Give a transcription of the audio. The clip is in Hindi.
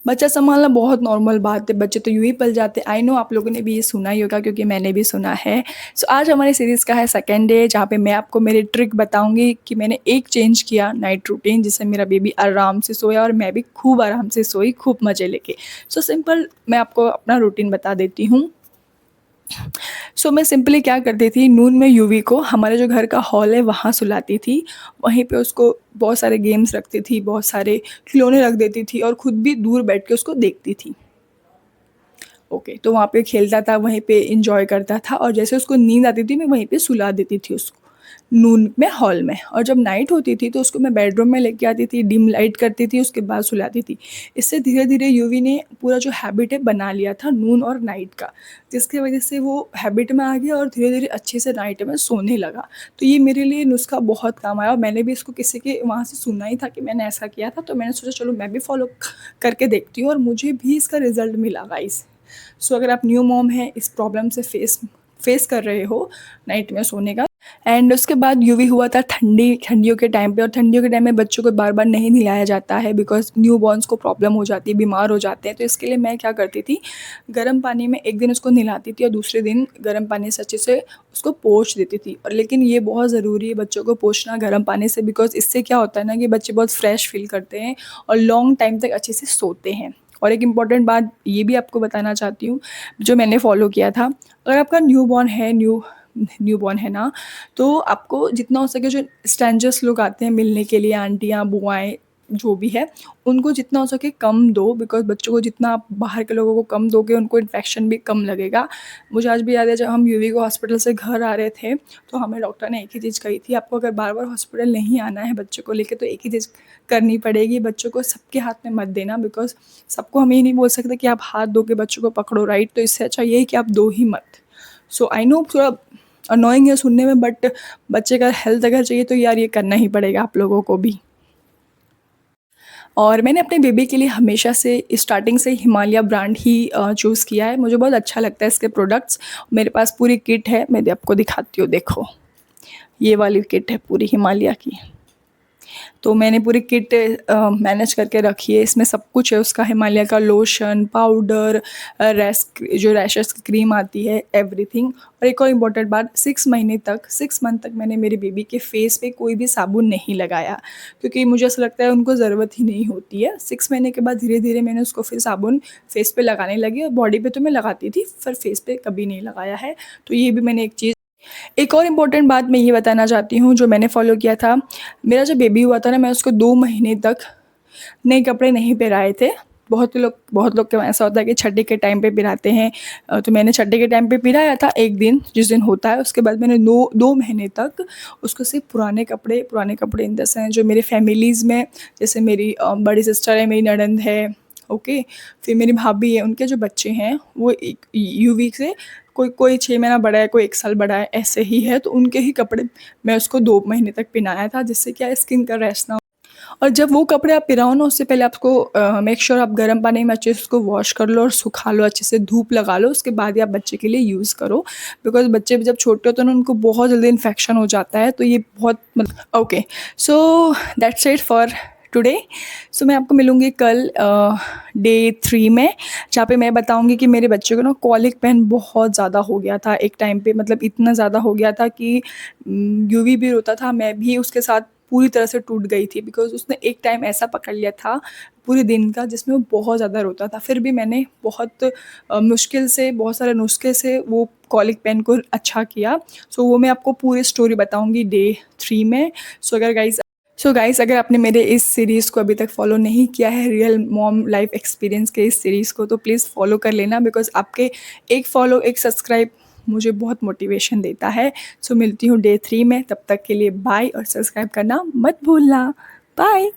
बच्चा सँभालना बहुत नॉर्मल बात है, बच्चे तो यूँ ही पल जाते हैं। आई नो आप लोगों ने भी ये सुना ही होगा क्योंकि मैंने भी सुना है। सो आज हमारी सीरीज़ का है सेकंड डे जहाँ पे मैं आपको मेरी ट्रिक बताऊँगी कि मैंने एक चेंज किया नाइट रूटीन जिससे मेरा बेबी आराम से सोया और मैं भी खूब आराम से सोई, खूब मज़े लेके। सो सिंपल मैं आपको अपना रूटीन बता देती हूँ। सो मैं सिंपली क्या करती थी, नून में यूवी को हमारे जो घर का हॉल है वहाँ सुलाती थी। वहीं पे उसको बहुत सारे गेम्स रखती थी, बहुत सारे खिलौने रख देती थी और खुद भी दूर बैठ के उसको देखती थी। ओके, तो वहाँ पे खेलता था, वहीं पे एन्जॉय करता था और जैसे उसको नींद आती थी मैं वहीं पे सुला देती थी उसको, नून में हॉल में। और जब नाइट होती थी तो उसको मैं बेडरूम में लेके आती थी, डिम लाइट करती थी, उसके बाद सुलाती थी। इससे धीरे-धीरे यूवी ने पूरा जो हैबिट है बना लिया था नून और नाइट का, जिसकी वजह से वो हैबिट में आ गया और धीरे-धीरे अच्छे से नाइट में सोने लगा। तो ये मेरे लिए नुस्खा बहुत काम आया और मैंने भी इसको किसी के वहाँ से सुना ही था कि मैंने ऐसा किया था, तो मैंने सोचा चलो मैं भी फ़ॉलो करके देखती हूँ और मुझे भी इसका रिज़ल्ट मिला गाइस। सो अगर आप न्यू मॉम हैं, इस प्रॉब्लम से फेस फेस कर रहे हो नाइट में सोने का। एंड उसके बाद यूवी हुआ था ठंडियों के टाइम पे और ठंडियों के टाइम में बच्चों को बार बार नहीं नहलाया जाता है बिकॉज न्यू बॉर्न्स को प्रॉब्लम हो जाती है, बीमार हो जाते हैं। तो इसके लिए मैं क्या करती थी, गर्म पानी में एक दिन उसको नहलाती थी और दूसरे दिन गर्म पानी से अच्छे से उसको पोंछ देती थी। और लेकिन ये बहुत ज़रूरी है बच्चों को पोंछना गर्म पानी से, बिकॉज इससे क्या होता है ना कि बच्चे बहुत फ्रेश फील करते हैं और लॉन्ग टाइम तक अच्छे से सोते हैं। और एक इम्पॉर्टेंट बात ये भी आपको बताना चाहती हूँ जो मैंने फ़ॉलो किया था। अगर आपका न्यू बॉर्न है ना, तो आपको जितना हो सके जो स्ट्रेंजर्स लोग आते हैं मिलने के लिए, आंटियाँ, बुआएँ जो भी है, उनको जितना हो सके कम दो, बिकॉज़ बच्चों को जितना आप बाहर के लोगों को कम दोगे उनको इन्फेक्शन भी कम लगेगा। मुझे आज भी याद है जब हम यूवी को हॉस्पिटल से घर आ रहे थे, तो हमें डॉक्टर ने एक ही चीज़ कही थी, आपको अगर बार-बार हॉस्पिटल नहीं आना है बच्चों को लेके तो एक ही चीज़ करनी पड़ेगी, बच्चों को सबके हाथ में मत देना, बिकॉज़ सबको हम ये नहीं बोल सकते कि आप हाथ धो के बच्चों को पकड़ो, राइट? तो इससे अच्छा ये है कि आप दो ही मत। सो आई नो थोड़ा अननोइंग है सुनने में, बट बच्चे का हेल्थ अगर चाहिए तो यार ये करना ही पड़ेगा आप लोगों को भी। और मैंने अपने बेबी के लिए हमेशा से स्टार्टिंग से हिमालय ब्रांड ही चूज़ किया है। मुझे बहुत अच्छा लगता है इसके प्रोडक्ट्स। मेरे पास पूरी किट है, मैं आपको दिखाती हूँ, देखो। ये वाली किट है पूरी हिमालय की। तो मैंने पूरी किट मैनेज करके रखी है। इसमें सब कुछ है उसका, हिमालय का लोशन, पाउडर, जो रैशेस की क्रीम आती है, एवरीथिंग। और एक और इम्पॉर्टेंट बात, 6 मंथ तक मैंने मेरे बेबी के फेस पे कोई भी साबुन नहीं लगाया क्योंकि मुझे ऐसा लगता है उनको ज़रूरत ही नहीं होती है। 6 महीने के बाद धीरे धीरे मैंने उसको फिर साबुन फेस पे लगाने लगी और बॉडी पे तो मैं लगाती थी, पर फेस पे कभी नहीं लगाया है। तो ये भी मैंने एक चीज़, एक और इम्पॉर्टेंट बात मैं ये बताना चाहती हूँ जो मैंने फ़ॉलो किया था। मेरा जब बेबी हुआ था ना, मैं उसको 2 महीने तक नए कपड़े नहीं पहनाए थे। बहुत लोग को ऐसा होता है कि छठी के टाइम पे पहनाते हैं। तो मैंने छठी के टाइम पे पहनाया था एक दिन, जिस दिन होता है। उसके बाद मैंने 2 महीने तक उसको सिर्फ़ पुराने कपड़े इन द सेंस जो मेरे फैमिलीज़ में, जैसे मेरी बड़ी सिस्टर है, मेरी ननंद है, ओके? फिर मेरी भाभी है, उनके जो बच्चे हैं वो एक यूवी से कोई 6 महीना बड़ा है, कोई 1 साल बड़ा है, ऐसे ही है। तो उनके ही कपड़े मैं उसको 2 महीने तक पहनाया था, जिससे क्या है स्किन का रैश ना हो। और जब वो कपड़े आप पहनाओ ना, उससे पहले आपको मेक श्योर आप गर्म पानी में अच्छे से उसको वॉश कर लो और सुखा लो, अच्छे से धूप लगा लो, उसके बाद ही आप बच्चे के लिए यूज़ करो। बिकॉज़ बच्चे जब छोटे होते हैं ना, उनको बहुत जल्दी इन्फेक्शन हो जाता है, तो ये बहुत okay. So that's it for today. सो मैं आपको मिलूँगी कल डे 3 में, जहाँ पे मैं बताऊँगी कि मेरे बच्चे को ना कॉलिक पेन बहुत ज़्यादा हो गया था एक टाइम पे, मतलब इतना ज़्यादा हो गया था कि यूवी भी रोता था, मैं भी उसके साथ पूरी तरह से टूट गई थी, बिकॉज़ उसने एक टाइम ऐसा पकड़ लिया था पूरे दिन का जिसमें वो बहुत ज़्यादा रोता था। फिर भी मैंने बहुत मुश्किल से, बहुत सारे नुस्खे से वो कॉलिक पेन को अच्छा किया। सो वो मैं आपको पूरी स्टोरी बताऊँगी डे 3 में। सो गाइस अगर आपने मेरे इस सीरीज़ को अभी तक फॉलो नहीं किया है, रियल मॉम लाइफ एक्सपीरियंस के इस सीरीज़ को, तो प्लीज़ फॉलो कर लेना, बिकॉज़ आपके एक फॉलो, एक सब्सक्राइब मुझे बहुत मोटिवेशन देता है। सो मिलती हूँ डे 3 में, तब तक के लिए बाय और सब्सक्राइब करना मत भूलना। बाय।